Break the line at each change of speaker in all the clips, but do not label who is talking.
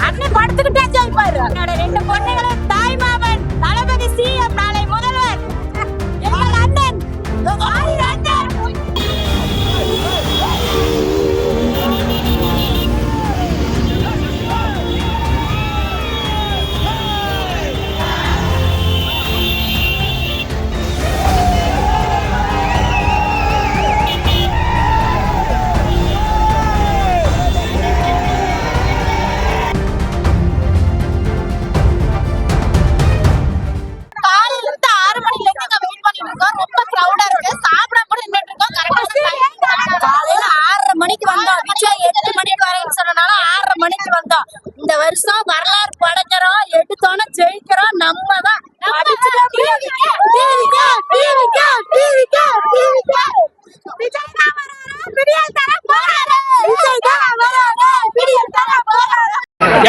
அண்ணன் படுத்துக்கிட்டே ஜெயிப்பாரு. என்னோட 2 பொண்ணுகளும் தாய் மாமன் தளபதி சிஎம் நாளை முதல்வர் எங்கள் அண்ணன் இந்த வருஷம் வரலாறு படைக்கிறோம், எடுத்தோன்னு ஜெயிக்கிறோம். நம்ம தான்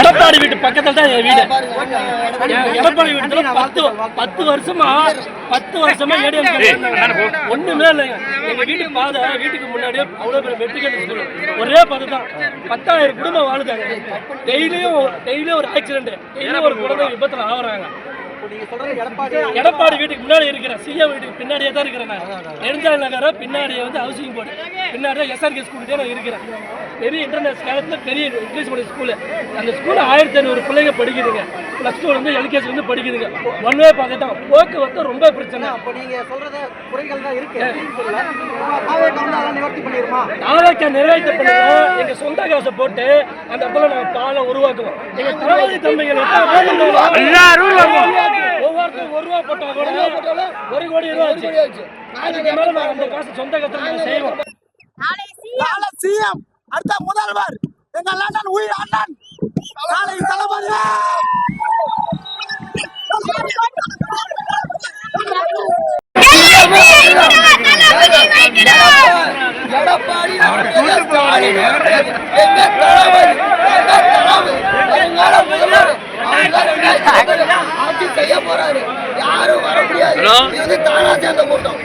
எடப்பாடி வீட்டு பக்கத்துல தான் என் வீடு. எடப்பாடி வீட்டுல 10 வருஷமா ஒண்ணுமே இல்லைங்க. எங்க வீட்டுக்கு பாதை வீட்டுக்கு முன்னாடியே அவ்வளவு பேர் வெற்றிகள் ஒரே பாதை தான். 10,000 குடும்பம் வாழுதாங்க. டெய்லியும் ஒரு ஆக்சிடென்ட், டெய்லியும் ஒரு குழந்தை விபத்துல ஆகுறாங்க. எடப்பாடி வீட்டுக்கு முன்னாடி இருக்கிற சிஎம் வீட்டுக்கு பின்னாடியே தான் இருக்கிறேன். நெடுஞ்சாலை நகர பின்னாடியே வந்து ஹவுசிங் போர்டு பின்னாடியே SRK ஸ்கூல்கிட்டே நான் இருக்கிறேன். பெரிய இன்டர்நேஷனல் காலத்தில் பெரிய இங்கிலீஷ் மீடியம் ஸ்கூலு. அந்த ஸ்கூலில் 1500 பிள்ளைங்க படிக்குதுங்க. +2 வந்து LKG வந்து படிக்குதுங்க. ஒன் வே பார்த்து தான் போக்குவரத்து ரொம்ப பிரச்சனை.
அப்போ நீங்கள் சொல்கிறத குறைகள் தான் இருக்கு. நிவர்த்தி பண்ணிடுமா?
தாவேக்கா நிறைவேற்ற பண்ணுவோம். எங்கள் சொந்த காசை போட்டு அந்த இடத்துல நாங்கள் பாலம் உருவாக்குவோம். எங்கள் தளபதி தம்பிகள் ஒவ்வொருத்தரும் 1 ரூபா போட்டால் கூட 1 கோடி ரூபா ஆச்சு. அதுக்கு மேலே நாங்கள் அந்த காசு சொந்த காசு செய்வோம்.
சிஎம் அடுத்த முதல்வர் எங்கள் அண்ணன் உயிர் அண்ணன் நாளை தளபதி.
ஆட்சி செய்ய போறாரு, யாரும் வர முடியாது. இது தானா சேர்ந்த கூட்டம்.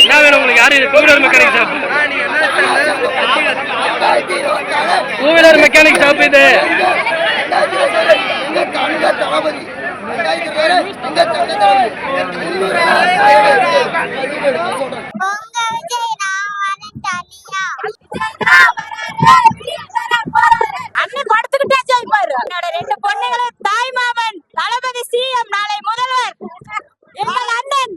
என்ன வேணும் உங்களுக்கு? யாரு? Two wheeler mechanic shop. Two wheeler mechanic shop இது.
தளபதி
அண்ணன் படுத்துக்கிட்டே ஜெயிப்பாரு. என்னோட 2 பொண்ணுகளும் தாய் மாமன் தளபதி சிஎம் நாளை முதல்வர் எங்கள் அண்ணன்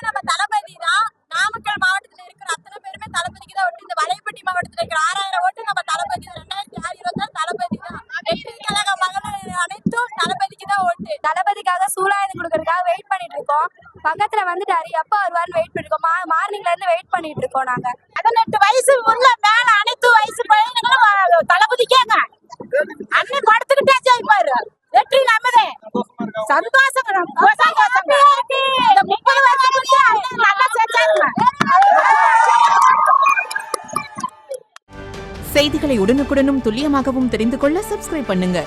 நம்ம தளபதி தான். நாமக்கல் மாவட்டத்தில் இருக்கிற அத்தனை பேருமே தளபதிக்கு தான் ஓட்டு. இந்த வலைப்பட்டி மாவட்டத்தில் இருக்கிற 6000 ஓட்டு நம்ம தளபதி தான். 2026 தளபதி தான். வெற்றி கழக மகளிர் அனைத்தும் தளபதிக்கு தான் ஓட்டு. தளபதிக்காக சூலாயுதம் கொடுக்கறதுக்காக வெயிட் பண்ணிட்டு இருக்கோம். பக்கத்துல வந்துட்டாரு, எப்ப வருவாருன்னு வெயிட் பண்ணிருக்கோம். மார்னிங்ல இருந்து வெயிட் பண்ணிட்டு இருக்கோம். நாங்க 18 வயசு உள்ள மேல அனைத்து வயசு பையன்களும் தளபதிக்கேங்க. அண்ணன் படுத்துக்கிட்டே ஜெயிப்பாரு. வெற்றி நம்மதே. சந்தோஷம். இந்த 30 வருஷத்துக்கு அண்ணன் நல்லா செஞ்சாருங்க.
செய்திகளை உடனுக்குடனும் துல்லியமாகவும் தெரிந்து கொள்ள சப்ஸ்கிரைப் பண்ணுங்க.